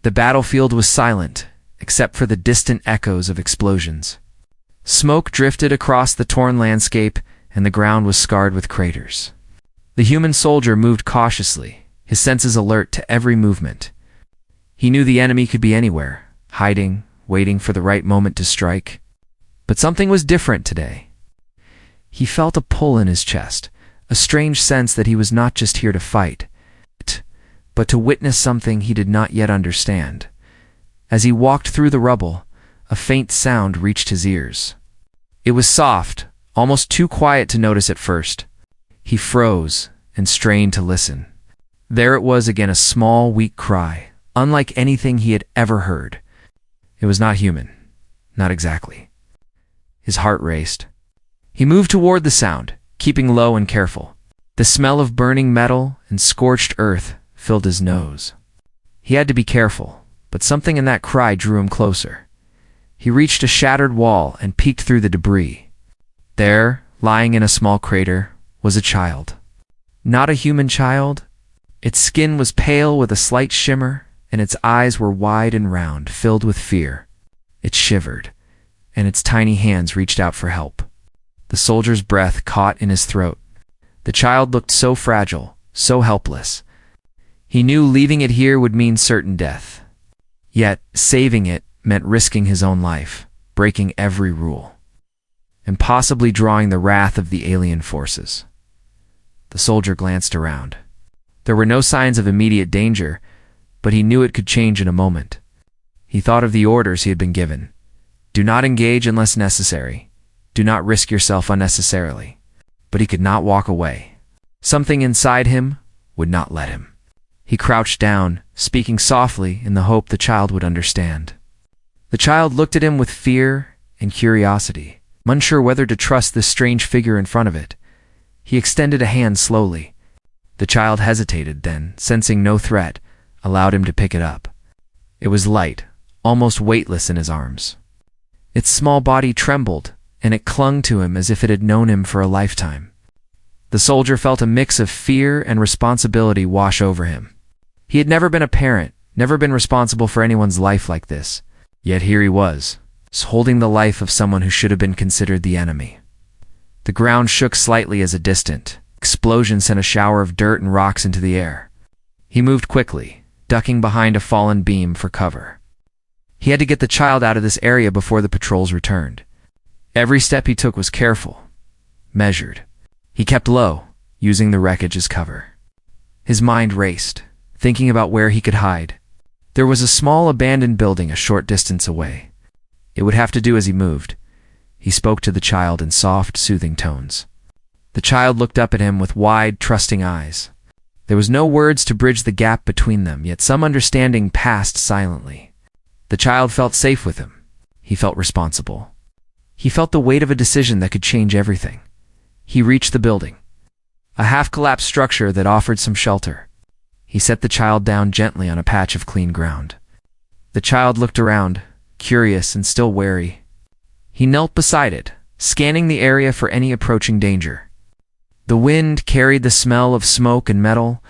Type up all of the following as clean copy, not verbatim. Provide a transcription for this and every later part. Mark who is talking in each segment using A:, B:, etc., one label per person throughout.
A: The battlefield was silent, except for the distant echoes of explosions. Smoke drifted across the torn landscape, and the ground was scarred with craters. The human soldier moved cautiously, his senses alert to every movement. He knew the enemy could be anywhere, hiding, waiting for the right moment to strike. But something was different today. He felt a pull in his chest, a strange sense that he was not just here to fight, but to witness something he did not yet understand. As he walked through the rubble, a faint sound reached his ears. It was soft, almost too quiet to notice at first. He froze and strained to listen. There it was again, a small, weak cry, unlike anything he had ever heard. It was not human. Not exactly. His heart raced. He moved toward the sound, keeping low and careful. The smell of burning metal and scorched earth filled his nose. He had to be careful, but something in that cry drew him closer. He reached a shattered wall and peeked through the debris. There, lying in a small crater, was a child. Not a human child. Its skin was pale with a slight shimmer, and its eyes were wide and round, filled with fear. It shivered, and its tiny hands reached out for help. The soldier's breath caught in his throat. The child looked so fragile, so helpless. He knew leaving it here would mean certain death. Yet, saving it meant risking his own life, breaking every rule, and possibly drawing the wrath of the alien forces. The soldier glanced around. There were no signs of immediate danger, but he knew it could change in a moment. He thought of the orders he had been given. Do not engage unless necessary. Do not risk yourself unnecessarily. But he could not walk away. Something inside him would not let him. He crouched down, speaking softly in the hope the child would understand. The child looked at him with fear and curiosity, unsure whether to trust this strange figure in front of it. He extended a hand slowly. The child hesitated, then, sensing no threat, allowed him to pick it up. It was light, almost weightless in his arms. Its small body trembled, and it clung to him as if it had known him for a lifetime. The soldier felt a mix of fear and responsibility wash over him. He had never been a parent, never been responsible for anyone's life like this. Yet here he was, holding the life of someone who should have been considered the enemy. The ground shook slightly as a distant explosion sent a shower of dirt and rocks into the air. He moved quickly, ducking behind a fallen beam for cover. He had to get the child out of this area before the patrols returned. Every step he took was careful, measured. He kept low, using the wreckage as cover. His mind raced, thinking about where he could hide. There was a small abandoned building a short distance away. It would have to do as he moved. He spoke to the child in soft, soothing tones. The child looked up at him with wide, trusting eyes. There was no words to bridge the gap between them, yet some understanding passed silently. The child felt safe with him. He felt responsible. He felt the weight of a decision that could change everything. He reached the building, a half-collapsed structure that offered some shelter. He set the child down gently on a patch of clean ground. The child looked around, curious and still wary. He knelt beside it, scanning the area for any approaching danger. The wind carried the smell of smoke and metal,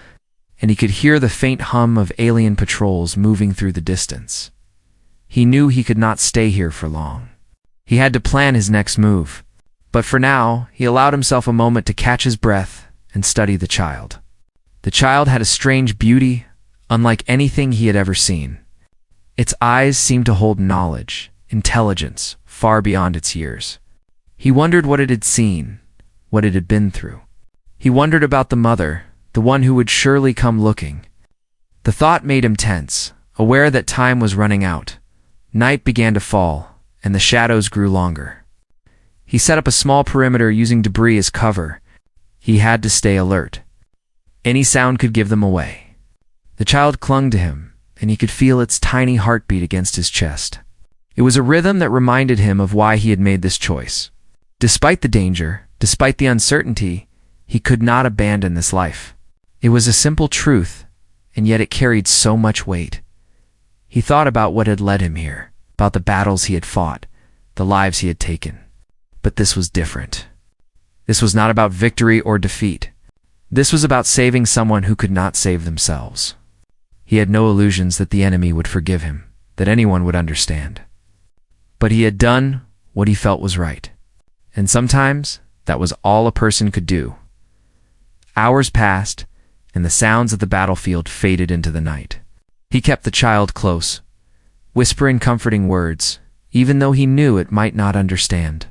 A: and he could hear the faint hum of alien patrols moving through the distance. He knew he could not stay here for long. He had to plan his next move. But for now, he allowed himself a moment to catch his breath and study the child. The child had a strange beauty, unlike anything he had ever seen. Its eyes seemed to hold knowledge, intelligence, far beyond its years. He wondered what it had seen, what it had been through. He wondered about the mother, the one who would surely come looking. The thought made him tense, aware that time was running out. Night began to fall, and the shadows grew longer. He set up a small perimeter using debris as cover. He had to stay alert. Any sound could give them away. The child clung to him, and he could feel its tiny heartbeat against his chest. It was a rhythm that reminded him of why he had made this choice. Despite the danger, despite the uncertainty, he could not abandon this life. It was a simple truth, and yet it carried so much weight. He thought about what had led him here, about the battles he had fought, the lives he had taken. But this was different. This was not about victory or defeat. This was about saving someone who could not save themselves. He had no illusions that the enemy would forgive him, that anyone would understand. But he had done what he felt was right. And sometimes that was all a person could do. Hours passed, and the sounds of the battlefield faded into the night. He kept the child close, whispering comforting words, even though he knew it might not understand.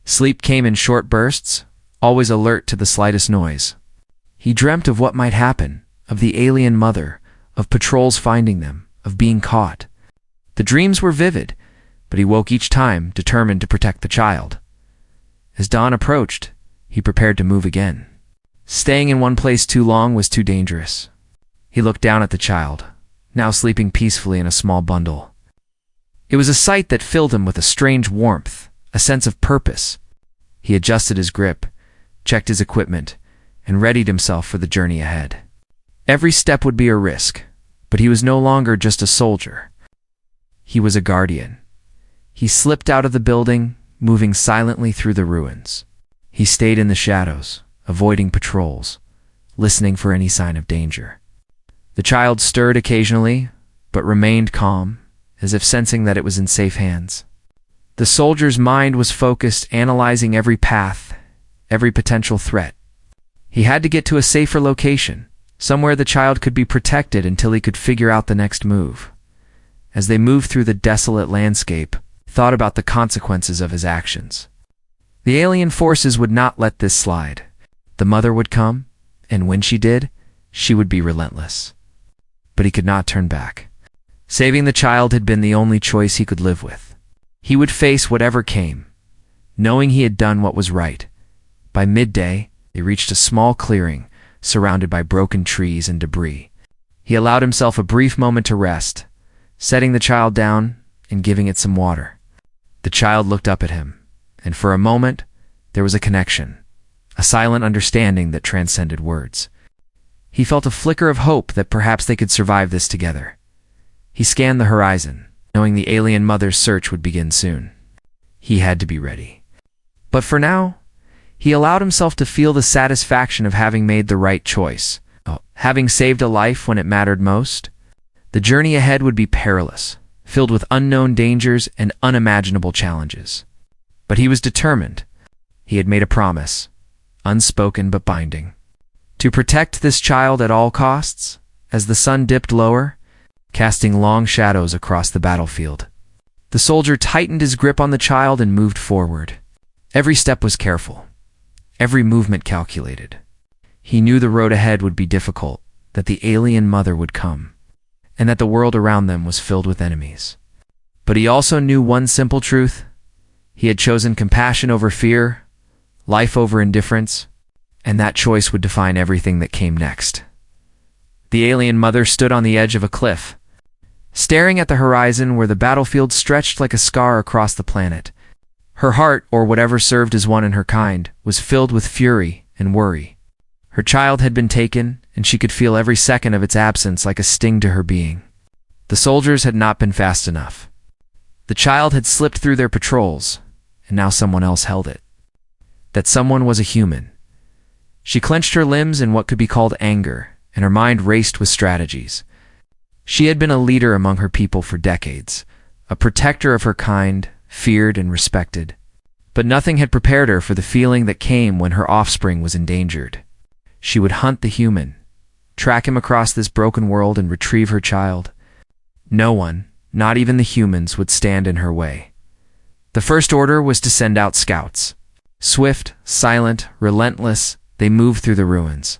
A: Sleep came in short bursts, always alert to the slightest noise. He dreamt of what might happen, of the alien mother, of patrols finding them, of being caught. The dreams were vivid, but he woke each time determined to protect the child. As dawn approached, he prepared to move again. Staying in one place too long was too dangerous. He looked down at the child, now sleeping peacefully in a small bundle. It was a sight that filled him with a strange warmth, a sense of purpose. He adjusted his grip, checked his equipment, and readied himself for the journey ahead. Every step would be a risk, but he was no longer just a soldier. He was a guardian. He slipped out of the building, moving silently through the ruins. He stayed in the shadows, avoiding patrols, listening for any sign of danger. The child stirred occasionally, but remained calm, as if sensing that it was in safe hands. The soldier's mind was focused, analyzing every path, every potential threat. He had to get to a safer location, somewhere the child could be protected until he could figure out the next move. As they moved through the desolate landscape, he thought about the consequences of his actions. The alien forces would not let this slide. The mother would come, and when she did, she would be relentless. But he could not turn back. Saving the child had been the only choice he could live with. He would face whatever came, knowing he had done what was right. By midday, they reached a small clearing, surrounded by broken trees and debris. He allowed himself a brief moment to rest, setting the child down and giving it some water. The child looked up at him, and for a moment, there was a connection, a silent understanding that transcended words. He felt a flicker of hope that perhaps they could survive this together. He scanned the horizon, knowing the alien mother's search would begin soon. He had to be ready. But for now, he allowed himself to feel the satisfaction of having made the right choice, having saved a life when it mattered most. The journey ahead would be perilous, filled with unknown dangers and unimaginable challenges. But he was determined. He had made a promise, unspoken but binding, to protect this child at all costs. As the sun dipped lower, casting long shadows across the battlefield, the soldier tightened his grip on the child and moved forward. Every step was careful, every movement calculated. He knew the road ahead would be difficult, that the alien mother would come, and that the world around them was filled with enemies. But he also knew one simple truth. He had chosen compassion over fear, life over indifference, and that choice would define everything that came next. The alien mother stood on the edge of a cliff, staring at the horizon where the battlefield stretched like a scar across the planet. Her heart, or whatever served as one in her kind, was filled with fury and worry. Her child had been taken, and she could feel every second of its absence like a sting to her being. The soldiers had not been fast enough. The child had slipped through their patrols, and now someone else held it. That someone was a human. She clenched her limbs in what could be called anger, and her mind raced with strategies. She had been a leader among her people for decades, a protector of her kind, feared and respected. But nothing had prepared her for the feeling that came when her offspring was endangered. She would hunt the human, track him across this broken world and retrieve her child. No one, not even the humans, would stand in her way. The first order was to send out scouts. Swift, silent, relentless, they moved through the ruins,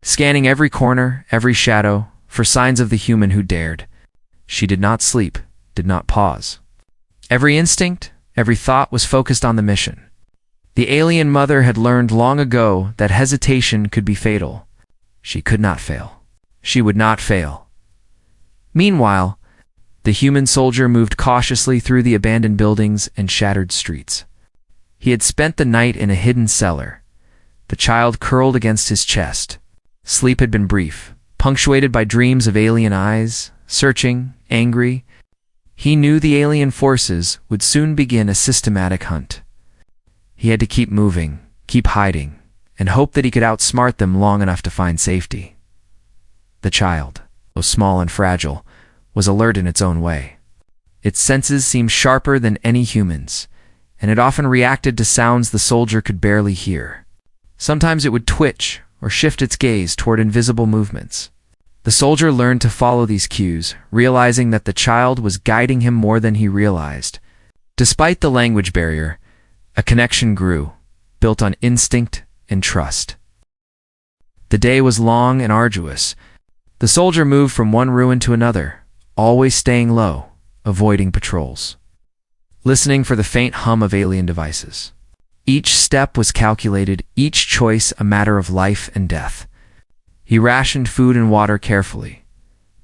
A: scanning every corner, every shadow, for signs of the human who dared. She did not sleep, did not pause. Every instinct, every thought was focused on the mission. The alien mother had learned long ago that hesitation could be fatal. She could not fail. She would not fail. Meanwhile, the human soldier moved cautiously through the abandoned buildings and shattered streets. He had spent the night in a hidden cellar. The child curled against his chest. Sleep had been brief, punctuated by dreams of alien eyes, searching, angry. He knew the alien forces would soon begin a systematic hunt. He had to keep moving, keep hiding, and hope that he could outsmart them long enough to find safety. The child. though small and fragile, was alert in its own way. Its senses seemed sharper than any human's, and it often reacted to sounds the soldier could barely hear. Sometimes it would twitch or shift its gaze toward invisible movements. The soldier learned to follow these cues, realizing that the child was guiding him more than he realized. Despite the language barrier, a connection grew, built on instinct and trust. The day was long and arduous. The soldier moved from one ruin to another, always staying low, avoiding patrols, listening for the faint hum of alien devices. Each step was calculated, each choice a matter of life and death. He rationed food and water carefully,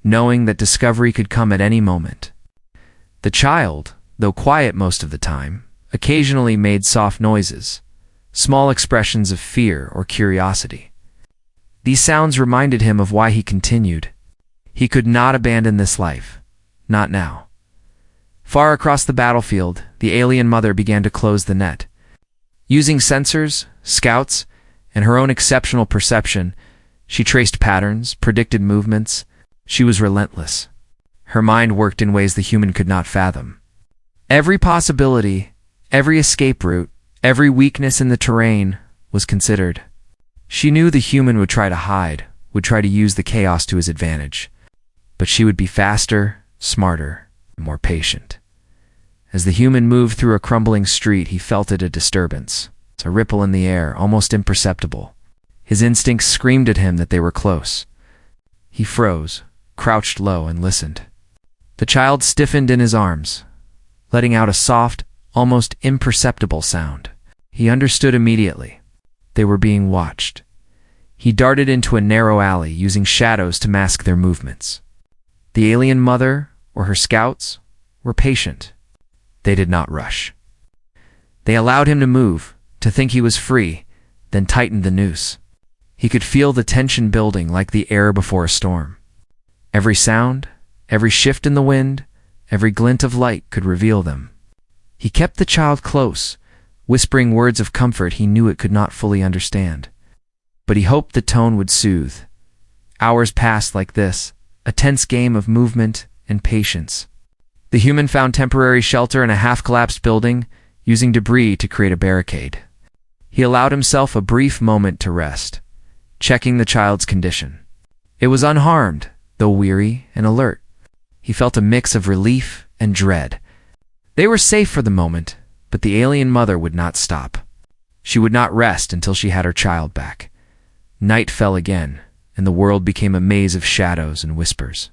A: knowing that discovery could come at any moment. The child, though quiet most of the time, occasionally made soft noises, small expressions of fear or curiosity. These sounds reminded him of why he continued. He could not abandon this life, not now. Far across the battlefield, the alien mother began to close the net. Using sensors, scouts, and her own exceptional perception, she traced patterns, predicted movements. She was relentless. Her mind worked in ways the human could not fathom. Every possibility, every escape route, every weakness in the terrain was considered. She knew the human would try to hide, would try to use the chaos to his advantage. But she would be faster, smarter, and more patient. As the human moved through a crumbling street, he felt it a disturbance, a ripple in the air, almost imperceptible. His instincts screamed at him that they were close. He froze, crouched low, and listened. The child stiffened in his arms, letting out a soft, almost imperceptible sound. He understood immediately. They were being watched. He darted into a narrow alley, using shadows to mask their movements. The alien mother, or her scouts, were patient. They did not rush. They allowed him to move, to think he was free, then tightened the noose. He could feel the tension building like the air before a storm. Every sound, every shift in the wind, every glint of light could reveal them. He kept the child close, whispering words of comfort he knew it could not fully understand. But he hoped the tone would soothe. Hours passed like this, a tense game of movement and patience. The human found temporary shelter in a half-collapsed building, using debris to create a barricade. He allowed himself a brief moment to rest, checking the child's condition. It was unharmed, though weary and alert. He felt a mix of relief and dread. They were safe for the moment, but the alien mother would not stop. She would not rest until she had her child back. Night fell again, and the world became a maze of shadows and whispers.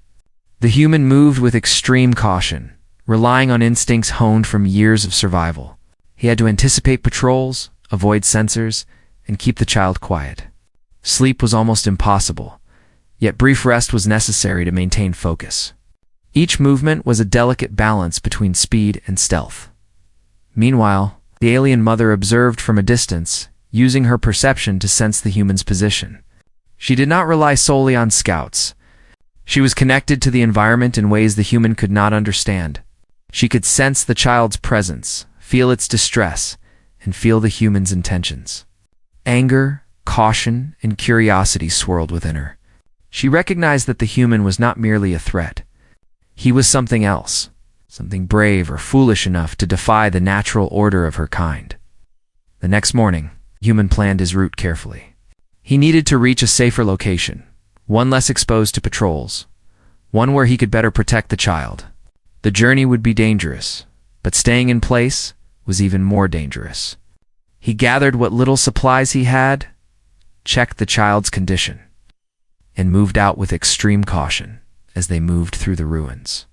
A: The human moved with extreme caution, relying on instincts honed from years of survival. He had to anticipate patrols, avoid sensors, and keep the child quiet. Sleep was almost impossible, yet brief rest was necessary to maintain focus. Each movement was a delicate balance between speed and stealth. Meanwhile, the alien mother observed from a distance, using her perception to sense the human's position. She did not rely solely on scouts. She was connected to the environment in ways the human could not understand. She could sense the child's presence, feel its distress, and feel the human's intentions. Anger, caution, and curiosity swirled within her. She recognized that the human was not merely a threat. He was something else, something brave or foolish enough to defy the natural order of her kind. The next morning, the human planned his route carefully. He needed to reach a safer location, one less exposed to patrols, one where he could better protect the child. The journey would be dangerous, but staying in place was even more dangerous. He gathered what little supplies he had, checked the child's condition, and moved out with extreme caution as they moved through the ruins.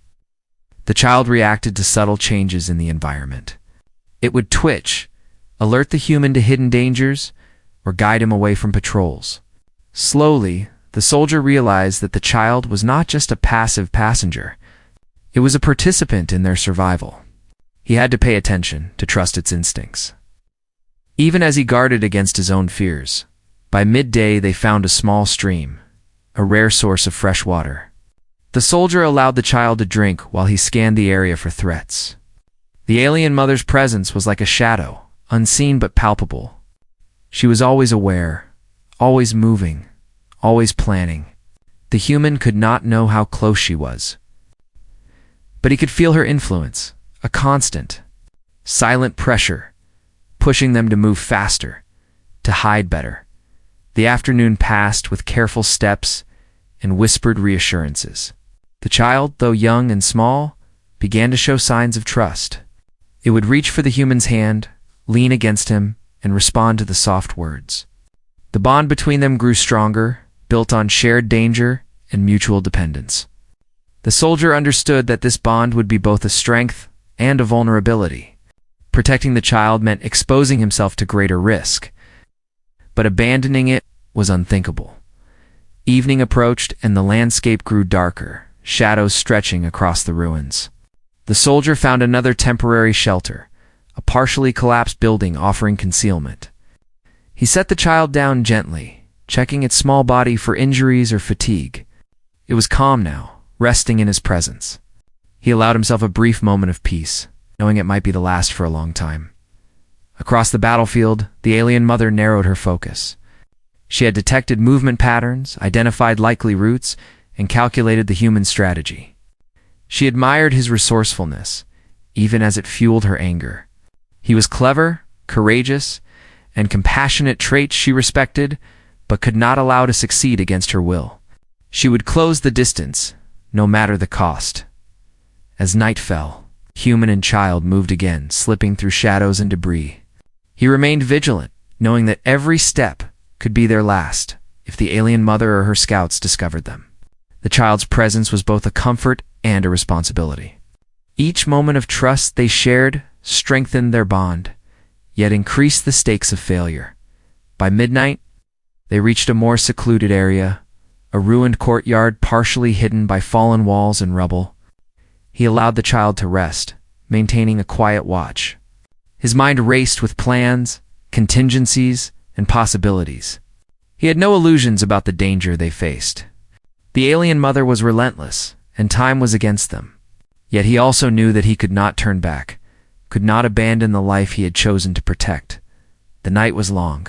A: The child reacted to subtle changes in the environment. It would twitch, alert the human to hidden dangers, or guide him away from patrols. Slowly, the soldier realized that the child was not just a passive passenger. It was a participant in their survival. He had to pay attention, to trust its instincts. Even as he guarded against his own fears, by midday they found a small stream, a rare source of fresh water. The soldier allowed the child to drink while he scanned the area for threats. The alien mother's presence was like a shadow, unseen but palpable. She was always aware, always moving, always planning. The human could not know how close she was, but he could feel her influence, a constant, silent pressure, pushing them to move faster, to hide better. The afternoon passed with careful steps and whispered reassurances. The child, though young and small, began to show signs of trust. It would reach for the human's hand, lean against him, and respond to the soft words. The bond between them grew stronger, built on shared danger and mutual dependence. The soldier understood that this bond would be both a strength and a vulnerability. Protecting the child meant exposing himself to greater risk, but abandoning it was unthinkable. Evening approached and the landscape grew darker, shadows stretching across the ruins. The soldier found another temporary shelter, a partially collapsed building offering concealment. He set the child down gently, checking its small body for injuries or fatigue. It was calm now, resting in his presence. He allowed himself a brief moment of peace, knowing it might be the last for a long time. Across the battlefield, the alien mother narrowed her focus. She had detected movement patterns, identified likely routes, and calculated the human strategy. She admired his resourcefulness, even as it fueled her anger. He was clever, courageous, and compassionate, traits she respected, but could not allow to succeed against her will. She would close the distance, no matter the cost. As night fell, human and child moved again, slipping through shadows and debris. He remained vigilant, knowing that every step could be their last if the alien mother or her scouts discovered them. The child's presence was both a comfort and a responsibility. Each moment of trust they shared strengthened their bond, yet increased the stakes of failure. By midnight, they reached a more secluded area, a ruined courtyard partially hidden by fallen walls and rubble. He allowed the child to rest, maintaining a quiet watch. His mind raced with plans, contingencies, and possibilities. He had no illusions about the danger they faced. The alien mother was relentless, and time was against them. Yet he also knew that he could not turn back, could not abandon the life he had chosen to protect. The night was long,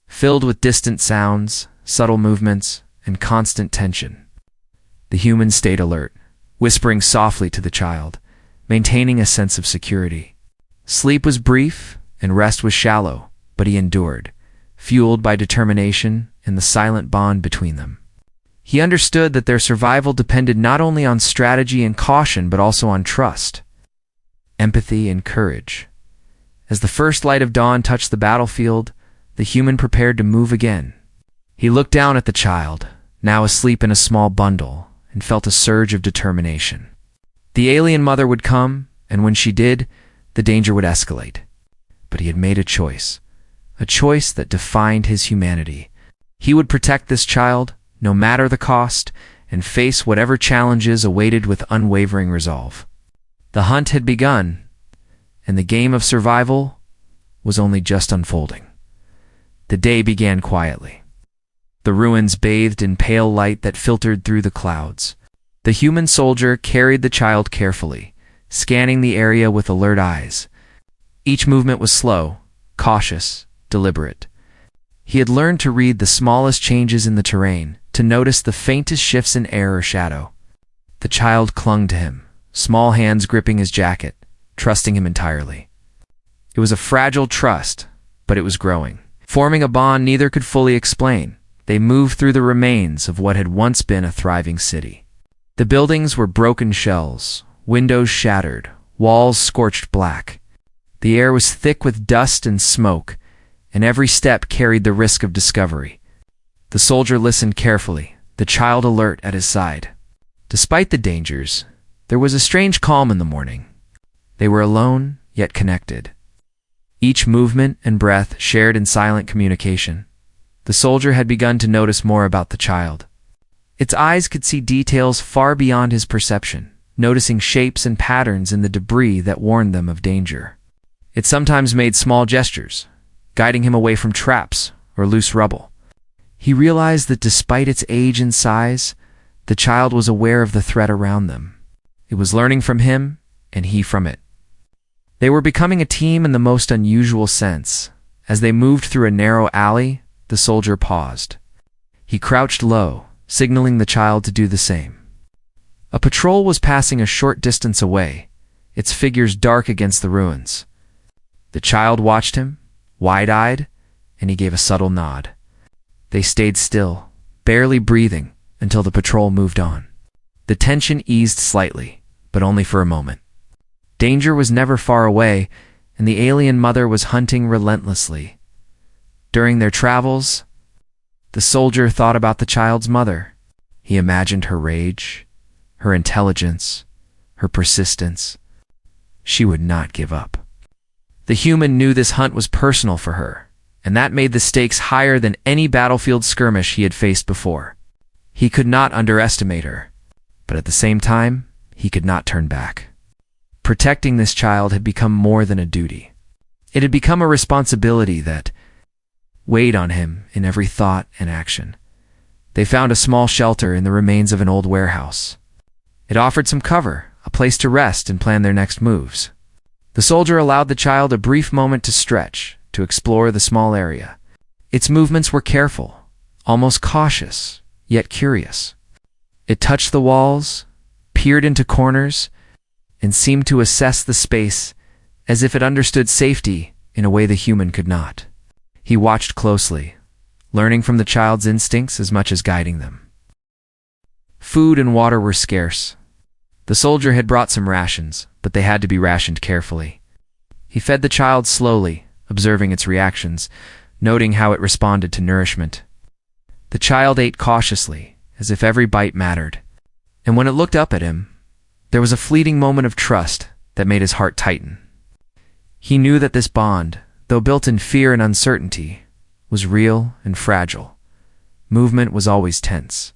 A: filled with distant sounds, subtle movements, and constant tension. The human stayed alert, whispering softly to the child, maintaining a sense of security. Sleep was brief and rest was shallow, but he endured, fueled by determination and the silent bond between them. He understood that their survival depended not only on strategy and caution, but also on trust, empathy, and courage. As the first light of dawn touched the battlefield, the human prepared to move again. He looked down at the child, now asleep in a small bundle, and felt a surge of determination. The alien mother would come, and when she did, the danger would escalate. But he had made a choice that defined his humanity. He would protect this child, no matter the cost, and face whatever challenges awaited with unwavering resolve. The hunt had begun, and the game of survival was only just unfolding. The day began quietly. The ruins bathed in pale light that filtered through the clouds. The human soldier carried the child carefully, scanning the area with alert eyes. Each movement was slow, cautious, deliberate. He had learned to read the smallest changes in the terrain, to notice the faintest shifts in air or shadow. The child clung to him, small hands gripping his jacket, trusting him entirely. It was a fragile trust, but it was growing, forming a bond neither could fully explain. They moved through the remains of what had once been a thriving city. The buildings were broken shells, windows shattered, walls scorched black. The air was thick with dust and smoke, and every step carried the risk of discovery. The soldier listened carefully, the child alert at his side. Despite the dangers, there was a strange calm in the morning. They were alone, yet connected. Each movement and breath shared in silent communication. The soldier had begun to notice more about the child. Its eyes could see details far beyond his perception, noticing shapes and patterns in the debris that warned them of danger. It sometimes made small gestures, guiding him away from traps or loose rubble. He realized that despite its age and size, the child was aware of the threat around them. It was learning from him, and he from it. They were becoming a team in the most unusual sense. As they moved through a narrow alley, the soldier paused. He crouched low, signaling the child to do the same. A patrol was passing a short distance away, its figures dark against the ruins. The child watched him, wide-eyed, and he gave a subtle nod. They stayed still, barely breathing, until the patrol moved on. The tension eased slightly, but only for a moment. Danger was never far away, and the alien mother was hunting relentlessly. During their travels, the soldier thought about the child's mother. He imagined her rage, her intelligence, her persistence. She would not give up. The human knew this hunt was personal for her, and that made the stakes higher than any battlefield skirmish he had faced before. He could not underestimate her, but at the same time, he could not turn back. Protecting this child had become more than a duty. It had become a responsibility that weighed on him in every thought and action. They found a small shelter in the remains of an old warehouse. It offered some cover, a place to rest and plan their next moves. The soldier allowed the child a brief moment to stretch, to explore the small area. Its movements were careful, almost cautious, yet curious. It touched the walls, peered into corners, and seemed to assess the space as if it understood safety in a way the human could not. He watched closely, learning from the child's instincts as much as guiding them. Food and water were scarce. The soldier had brought some rations, but they had to be rationed carefully. He fed the child slowly, observing its reactions, noting how it responded to nourishment. The child ate cautiously, as if every bite mattered, and when it looked up at him, there was a fleeting moment of trust that made his heart tighten. He knew that this bond, though built in fear and uncertainty, was real and fragile. Movement was always tense.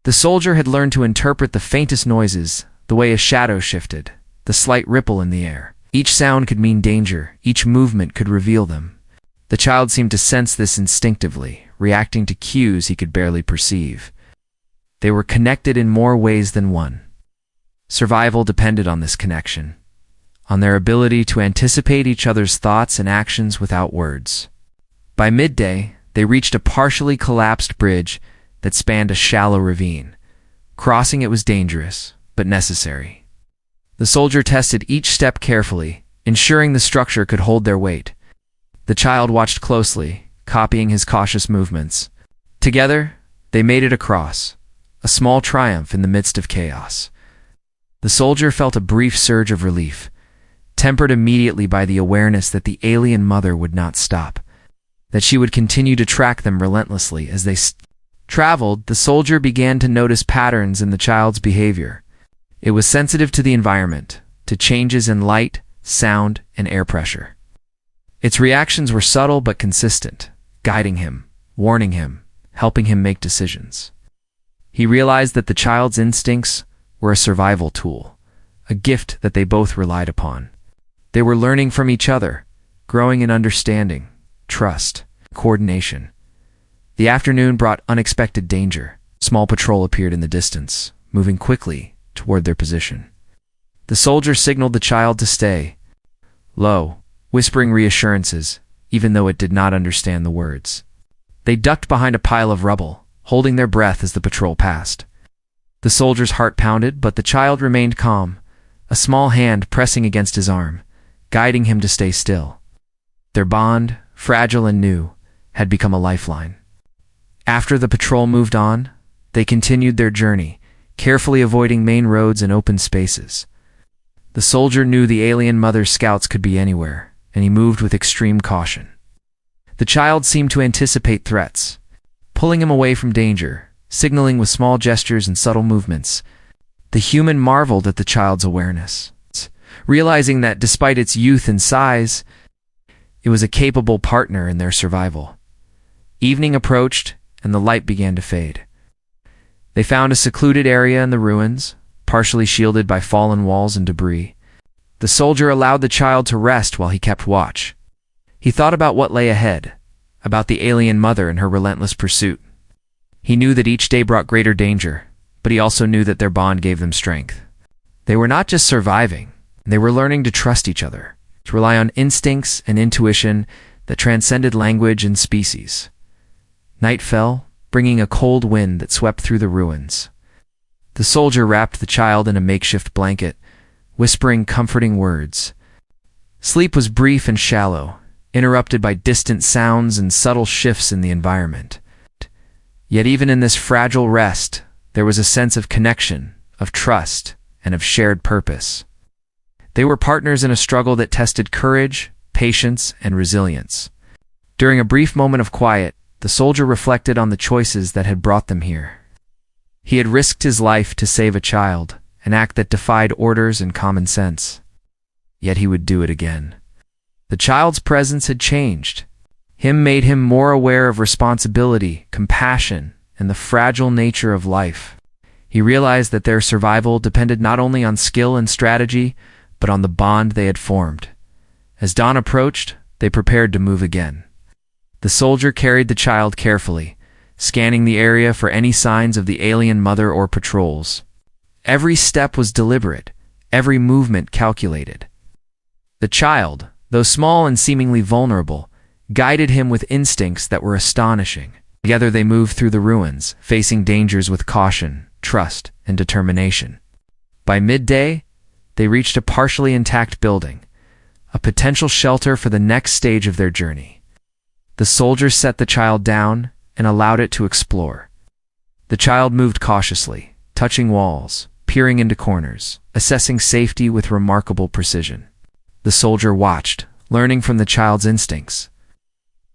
A: The soldier had learned to interpret the faintest noises, the way a shadow shifted, the slight ripple in the air. Each sound could mean danger, each movement could reveal them. The child seemed to sense this instinctively, reacting to cues he could barely perceive. They were connected in more ways than one. Survival depended on this connection, on their ability to anticipate each other's thoughts and actions without words. By midday, they reached a partially collapsed bridge that spanned a shallow ravine. Crossing it was dangerous, but necessary. The soldier tested each step carefully, ensuring the structure could hold their weight. The child watched closely, copying his cautious movements. Together, they made it across, a small triumph in the midst of chaos. The soldier felt a brief surge of relief, tempered immediately by the awareness that the alien mother would not stop, that she would continue to track them relentlessly as they traveled. The soldier began to notice patterns in the child's behavior. It was sensitive to the environment, to changes in light, sound, and air pressure. Its reactions were subtle but consistent, guiding him, warning him, helping him make decisions. He realized that the child's instincts were a survival tool, a gift that they both relied upon. They were learning from each other, growing in understanding, trust, coordination. The afternoon brought unexpected danger. A small patrol appeared in the distance, moving quickly toward their position. The soldier signaled the child to stay, low, whispering reassurances, even though it did not understand the words. They ducked behind a pile of rubble, holding their breath as the patrol passed. The soldier's heart pounded, but the child remained calm, a small hand pressing against his arm, guiding him to stay still. Their bond, fragile and new, had become a lifeline. After the patrol moved on, they continued their journey, carefully avoiding main roads and open spaces. The soldier knew the alien mother's scouts could be anywhere, and he moved with extreme caution. The child seemed to anticipate threats, pulling him away from danger, signaling with small gestures and subtle movements. The human marveled at the child's awareness, realizing that despite its youth and size, it was a capable partner in their survival. Evening approached, and the light began to fade. They found a secluded area in the ruins, partially shielded by fallen walls and debris. The soldier allowed the child to rest while he kept watch. He thought about what lay ahead, about the alien mother and her relentless pursuit. He knew that each day brought greater danger, but he also knew that their bond gave them strength. They were not just surviving, they were learning to trust each other, to rely on instincts and intuition that transcended language and species. Night fell, bringing a cold wind that swept through the ruins. The soldier wrapped the child in a makeshift blanket, whispering comforting words. Sleep was brief and shallow, interrupted by distant sounds and subtle shifts in the environment. Yet even in this fragile rest, there was a sense of connection, of trust, and of shared purpose. They were partners in a struggle that tested courage, patience, and resilience. During a brief moment of quiet, the soldier reflected on the choices that had brought them here. He had risked his life to save a child, an act that defied orders and common sense. Yet he would do it again. The child's presence had changed. Him made him more aware of responsibility, compassion, and the fragile nature of life. He realized that their survival depended not only on skill and strategy, but on the bond they had formed. As dawn approached, they prepared to move again. The soldier carried the child carefully, scanning the area for any signs of the alien mother or patrols. Every step was deliberate, every movement calculated. The child, though small and seemingly vulnerable, guided him with instincts that were astonishing. Together they moved through the ruins, facing dangers with caution, trust, and determination. By midday, they reached a partially intact building, a potential shelter for the next stage of their journey. The soldier set the child down and allowed it to explore. The child moved cautiously, touching walls, peering into corners, assessing safety with remarkable precision. The soldier watched, learning from the child's instincts,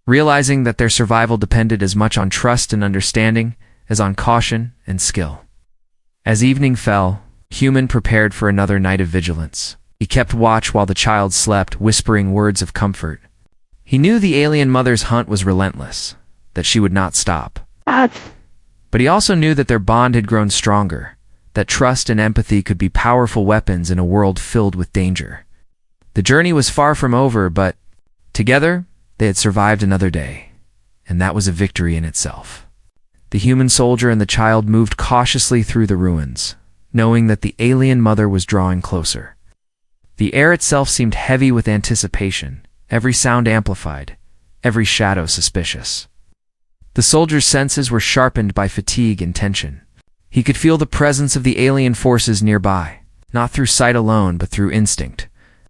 A: realizing that their survival depended as much on trust and understanding as on caution and skill. As evening fell, Human prepared for another night of vigilance. He kept watch while the child slept, whispering words of comfort. He knew the alien mother's hunt was relentless, that she would not stop. But he also knew that their bond had grown stronger, that trust and empathy could be powerful weapons in a world filled with danger. The journey was far from over, but together they had survived another day, and that was a victory in itself. The human soldier and the child moved cautiously through the ruins, knowing that the alien mother was drawing closer. The air itself seemed heavy with anticipation, every sound amplified, every shadow suspicious. The soldier's senses were sharpened by fatigue and tension. He could feel the presence of the alien forces nearby, not through sight alone but through instinct,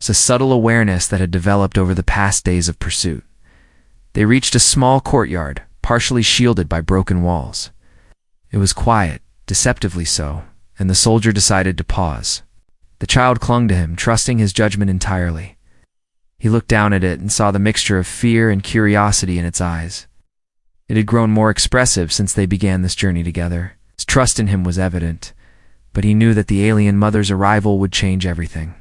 A: a subtle awareness that had developed over the past days of pursuit. They reached a small courtyard, partially shielded by broken walls. It was quiet, deceptively so, and the soldier decided to pause. The child clung to him, trusting his judgment entirely. He looked down at it and saw the mixture of fear and curiosity in its eyes. It had grown more expressive since they began this journey together. His trust in him was evident, but he knew that the alien mother's arrival would change everything.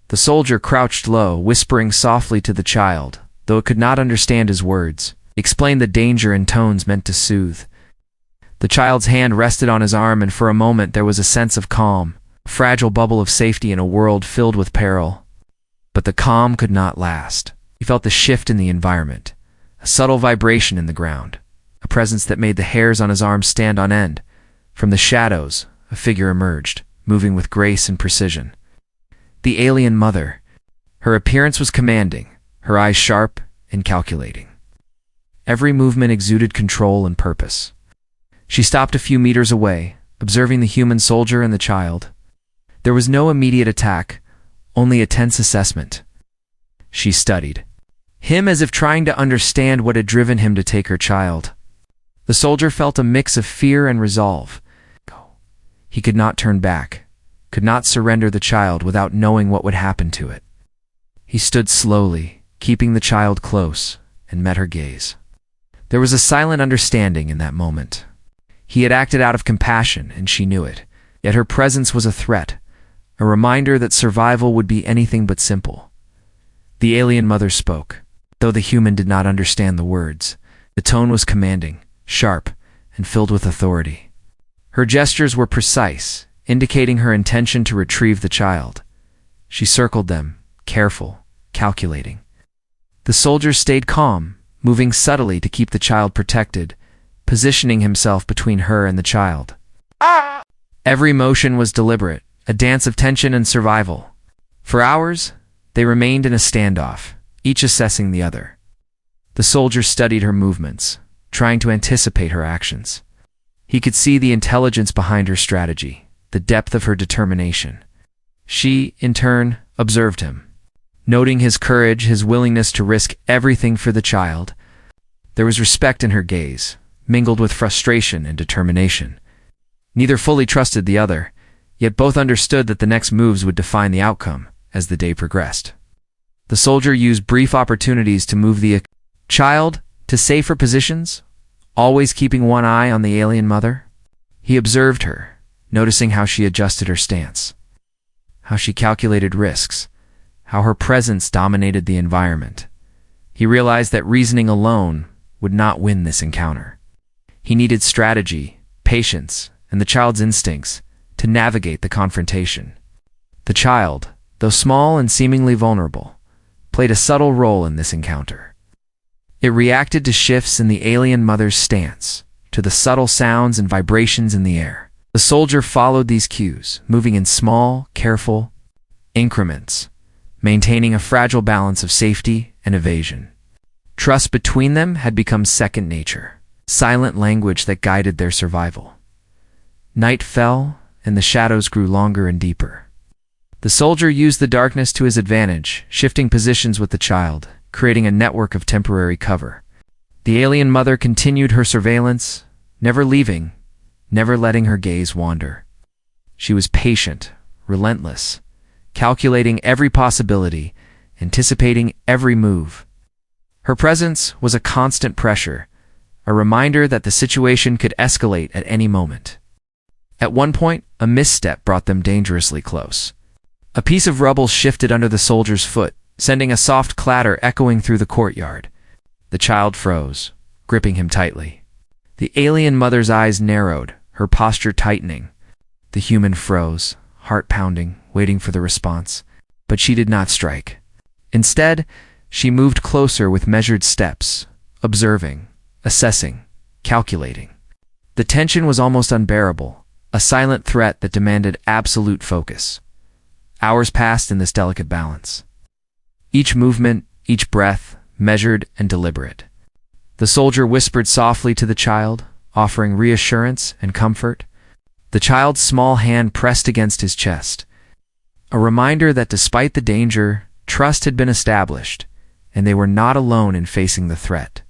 A: The soldier crouched low, whispering softly to the child, though it could not understand his words. He explained the danger in tones meant to soothe. The child's hand rested on his arm, and for a moment there was a sense of calm, a fragile bubble of safety in a world filled with peril. But the calm could not last. He felt the shift in the environment, a subtle vibration in the ground, a presence that made the hairs on his arm stand on end. From the shadows, a figure emerged, moving with grace and precision. The alien mother. Her appearance was commanding, her eyes sharp and calculating. Every movement exuded control and purpose. She stopped a few meters away, observing the human soldier and the child. There was no immediate attack, only a tense assessment. She studied him as if trying to understand what had driven him to take her child. The soldier felt a mix of fear and resolve. He could not turn back, could not surrender the child without knowing what would happen to it. He stood slowly, keeping the child close, and met her gaze. There was a silent understanding in that moment. He had acted out of compassion, and she knew it. Yet her presence was a threat, a reminder that survival would be anything but simple. The alien mother spoke, though the human did not understand the words. The tone was commanding, sharp, and filled with authority. Her gestures were precise, indicating her intention to retrieve the child. She circled them, careful, calculating. The soldier stayed calm, moving subtly to keep the child protected, positioning himself between her and the child. Every motion was deliberate, a dance of tension and survival. For hours, they remained in a standoff, each assessing the other. The soldier studied her movements, trying to anticipate her actions. He could see the intelligence behind her strategy, the depth of her determination. She, in turn, observed him. Noting his courage, his willingness to risk everything for the child, there was respect in her gaze, mingled with frustration and determination. Neither fully trusted the other, yet both understood that the next moves would define the outcome as the day progressed. The soldier used brief opportunities to move the child to safer positions, always keeping one eye on the alien mother. He observed her, noticing how she adjusted her stance, how she calculated risks, how her presence dominated the environment. He realized that reasoning alone would not win this encounter. He needed strategy, patience, and the child's instincts to navigate the confrontation. The child, though small and seemingly vulnerable, played a subtle role in this encounter. It reacted to shifts in the alien mother's stance, to the subtle sounds and vibrations in the air. The soldier followed these cues, moving in small, careful increments, maintaining a fragile balance of safety and evasion. Trust between them had become second nature, silent language that guided their survival. Night fell, and the shadows grew longer and deeper. The soldier used the darkness to his advantage, shifting positions with the child, creating a network of temporary cover. The alien mother continued her surveillance, never leaving, never letting her gaze wander. She was patient, relentless, calculating every possibility, anticipating every move. Her presence was a constant pressure, a reminder that the situation could escalate at any moment. At one point, a misstep brought them dangerously close. A piece of rubble shifted under the soldier's foot, sending a soft clatter echoing through the courtyard. The child froze, gripping him tightly. The alien mother's eyes narrowed, her posture tightening. The human froze, heart pounding, waiting for the response. But she did not strike. Instead, she moved closer with measured steps, observing, assessing, calculating. The tension was almost unbearable, a silent threat that demanded absolute focus. Hours passed in this delicate balance. Each movement, each breath, measured and deliberate. The soldier whispered softly to the child, offering reassurance and comfort. The child's small hand pressed against his chest, a reminder that despite the danger, trust had been established, and they were not alone in facing the threat.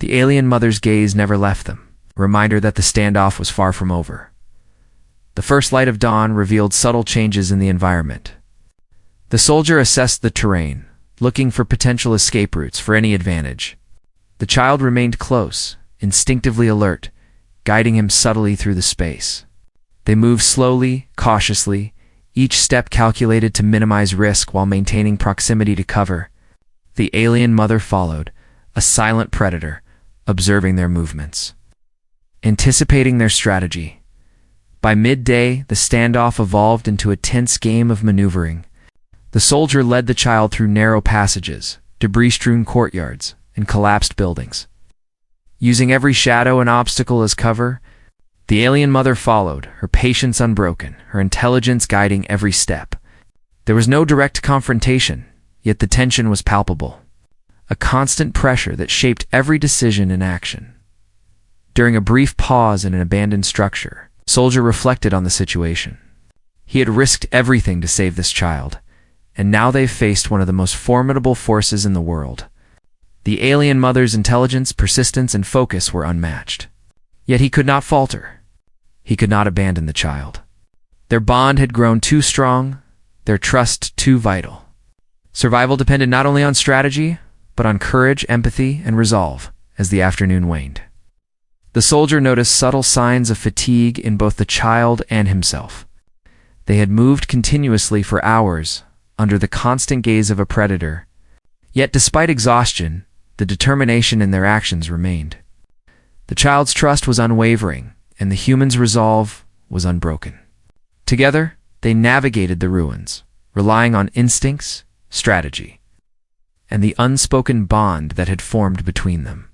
A: The alien mother's gaze never left them, a reminder that the standoff was far from over. The first light of dawn revealed subtle changes in the environment. The soldier assessed the terrain, looking for potential escape routes for any advantage. The child remained close, instinctively alert, guiding him subtly through the space. They moved slowly, cautiously, each step calculated to minimize risk while maintaining proximity to cover. The alien mother followed, a silent predator, observing their movements, anticipating their strategy. By midday, the standoff evolved into a tense game of maneuvering. The soldier led the child through narrow passages, debris-strewn courtyards, and collapsed buildings. Using every shadow and obstacle as cover, the alien mother followed, her patience unbroken, her intelligence guiding every step. There was no direct confrontation, yet the tension was palpable, a constant pressure that shaped every decision and action. During a brief pause in an abandoned structure, the soldier reflected on the situation. He had risked everything to save this child, and now they faced one of the most formidable forces in the world. The alien mother's intelligence, persistence, and focus were unmatched. Yet he could not falter. He could not abandon the child. Their bond had grown too strong, their trust too vital. Survival depended not only on strategy, but on courage, empathy, and resolve as the afternoon waned. The soldier noticed subtle signs of fatigue in both the child and himself. They had moved continuously for hours, under the constant gaze of a predator. Yet despite exhaustion, the determination in their actions remained. The child's trust was unwavering, and the human's resolve was unbroken. Together, they navigated the ruins, relying on instincts, strategy, and the unspoken bond that had formed between them.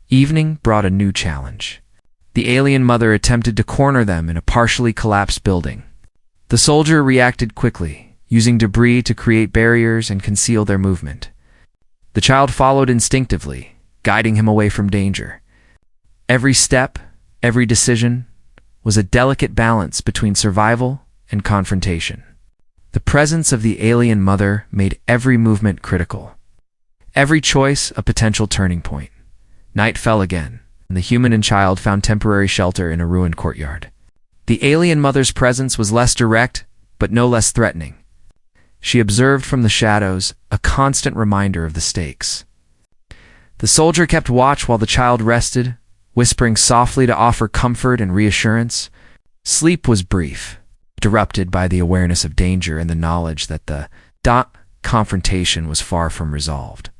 A: Evening brought a new challenge. The alien mother attempted to corner them in a partially collapsed building. The soldier reacted quickly, using debris to create barriers and conceal their movement. The child followed instinctively, guiding him away from danger. Every step, every decision was a delicate balance between survival and confrontation. The presence of the alien mother made every movement critical. Every choice a potential turning point. Night fell again, and the human and child found temporary shelter in a ruined courtyard. The alien mother's presence was less direct, but no less threatening. She observed from the shadows, a constant reminder of the stakes. The soldier kept watch while the child rested, whispering softly to offer comfort and reassurance. Sleep was brief, interrupted by the awareness of danger and the knowledge that the confrontation was far from resolved.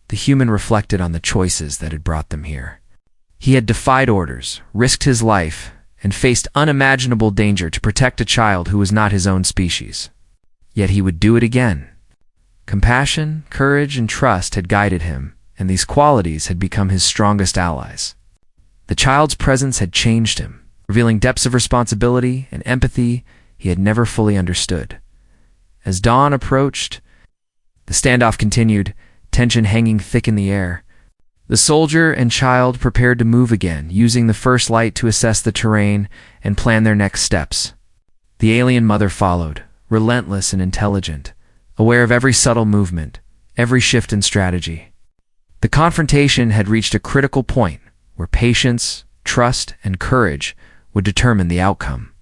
A: The human reflected on the choices that had brought them here. He had defied orders, risked his life, and faced unimaginable danger to protect a child who was not his own species. Yet he would do it again. Compassion, courage, and trust had guided him, and these qualities had become his strongest allies. The child's presence had changed him, revealing depths of responsibility and empathy he had never fully understood. As dawn approached, the standoff continued, tension hanging thick in the air. The soldier and child prepared to move again, using the first light to assess the terrain and plan their next steps. The alien mother followed, relentless and intelligent, aware of every subtle movement, every shift in strategy. The confrontation had reached a critical point where patience, trust, and courage would determine the outcome.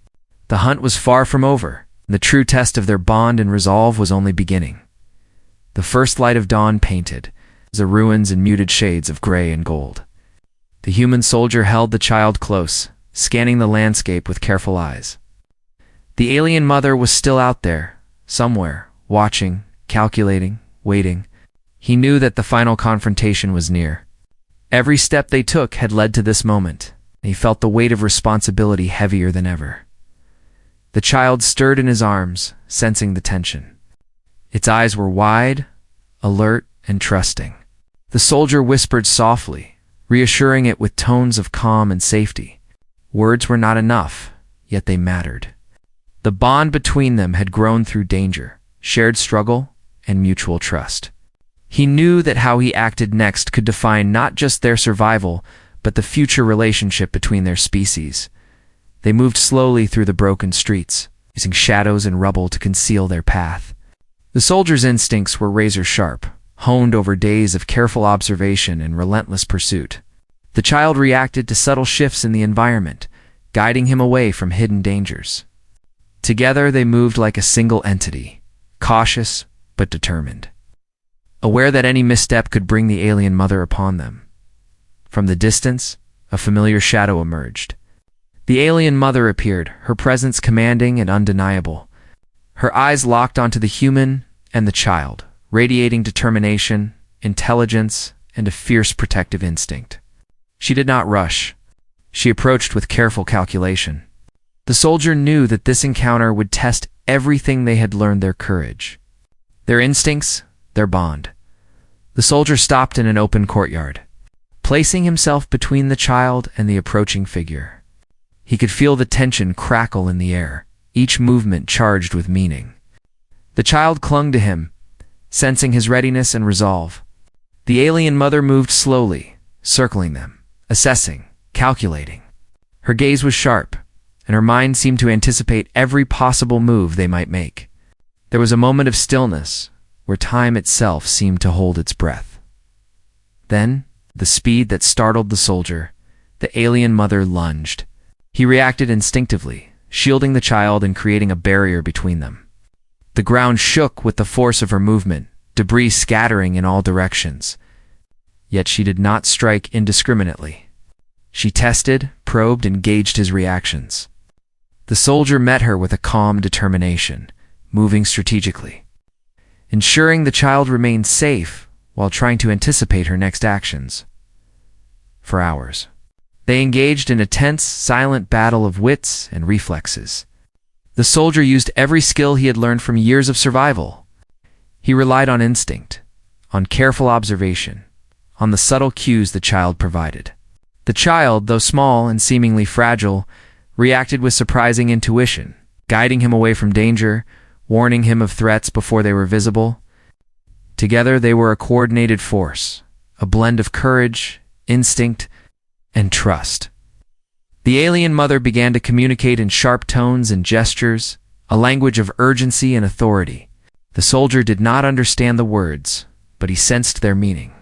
A: The hunt was far from over, and the true test of their bond and resolve was only beginning. The first light of dawn painted the ruins in muted shades of gray and gold. The human soldier held the child close, scanning the landscape with careful eyes. The alien mother was still out there, somewhere, watching, calculating, waiting. He knew that the final confrontation was near. Every step they took had led to this moment, and he felt the weight of responsibility heavier than ever. The child stirred in his arms, sensing the tension. Its eyes were wide, alert, and trusting. The soldier whispered softly, reassuring it with tones of calm and safety. Words were not enough, yet they mattered. The bond between them had grown through danger, shared struggle, and mutual trust. He knew that how he acted next could define not just their survival, but the future relationship between their species. They moved slowly through the broken streets, using shadows and rubble to conceal their path. The soldier's instincts were razor-sharp, honed over days of careful observation and relentless pursuit. The child reacted to subtle shifts in the environment, guiding him away from hidden dangers. Together they moved like a single entity, cautious but determined, aware that any misstep could bring the alien mother upon them. From the distance, a familiar shadow emerged. The alien mother appeared, her presence commanding and undeniable. Her eyes locked onto the human and the child, radiating determination, intelligence, and a fierce protective instinct. She did not rush. She approached with careful calculation. The soldier knew that this encounter would test everything they had learned: their courage, their instincts, their bond. The soldier stopped in an open courtyard, placing himself between the child and the approaching figure. He could feel the tension crackle in the air, each movement charged with meaning. The child clung to him, sensing his readiness and resolve. The alien mother moved slowly, circling them, assessing, calculating. Her gaze was sharp, and her mind seemed to anticipate every possible move they might make. There was a moment of stillness, where time itself seemed to hold its breath. Then, the speed that startled the soldier, the alien mother lunged. He reacted instinctively, shielding the child and creating a barrier between them. The ground shook with the force of her movement, debris scattering in all directions. Yet she did not strike indiscriminately. She tested, probed, and gauged his reactions. The soldier met her with a calm determination, moving strategically, ensuring the child remained safe while trying to anticipate her next actions. For hours, they engaged in a tense, silent battle of wits and reflexes. The soldier used every skill he had learned from years of survival. He relied on instinct, on careful observation, on the subtle cues the child provided. The child, though small and seemingly fragile, reacted with surprising intuition, guiding him away from danger, warning him of threats before they were visible. Together they were a coordinated force, a blend of courage, instinct, and trust. The alien mother began to communicate in sharp tones and gestures, a language of urgency and authority. The soldier did not understand the words, but he sensed their meaning.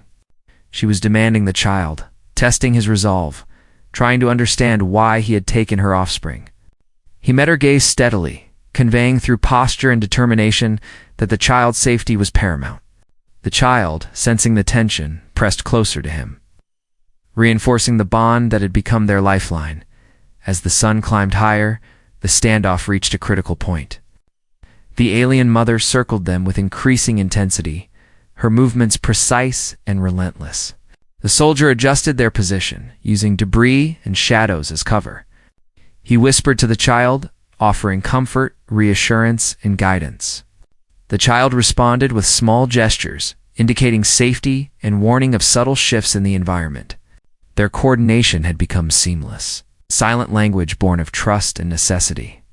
A: She was demanding the child, testing his resolve, trying to understand why he had taken her offspring. He met her gaze steadily, conveying through posture and determination that the child's safety was paramount. The child, sensing the tension, pressed closer to him, reinforcing the bond that had become their lifeline. As the sun climbed higher, the standoff reached a critical point. The alien mother circled them with increasing intensity, her movements precise and relentless. The soldier adjusted their position, using debris and shadows as cover. He whispered to the child, offering comfort, reassurance, and guidance. The child responded with small gestures, indicating safety and warning of subtle shifts in the environment. Their coordination had become seamless, silent language born of trust and necessity.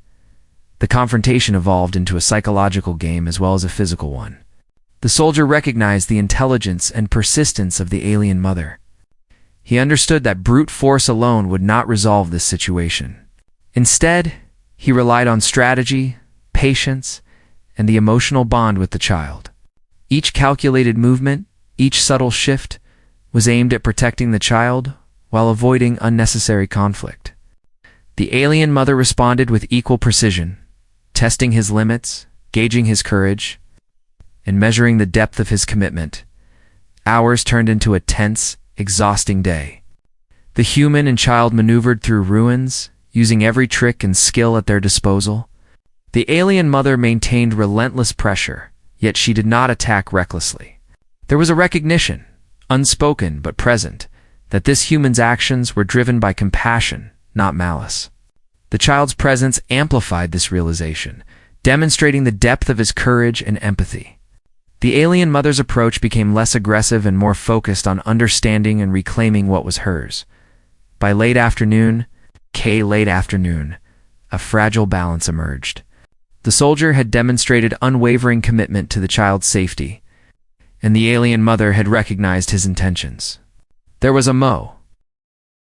A: The confrontation evolved into a psychological game as well as a physical one. The soldier recognized the intelligence and persistence of the alien mother. He understood that brute force alone would not resolve this situation. Instead, he relied on strategy, patience, and the emotional bond with the child. Each calculated movement, each subtle shift, was aimed at protecting the child while avoiding unnecessary conflict. The alien mother responded with equal precision, testing his limits, gauging his courage, and measuring the depth of his commitment. Hours turned into a tense, exhausting day. The human and child maneuvered through ruins, using every trick and skill at their disposal. The alien mother maintained relentless pressure, yet she did not attack recklessly. There was a recognition, unspoken but present, that this human's actions were driven by compassion, not malice. The child's presence amplified this realization, demonstrating the depth of his courage and empathy. The alien mother's approach became less aggressive and more focused on understanding and reclaiming what was hers. By late afternoon, a fragile balance emerged. The soldier had demonstrated unwavering commitment to the child's safety, and the alien mother had recognized his intentions. There was a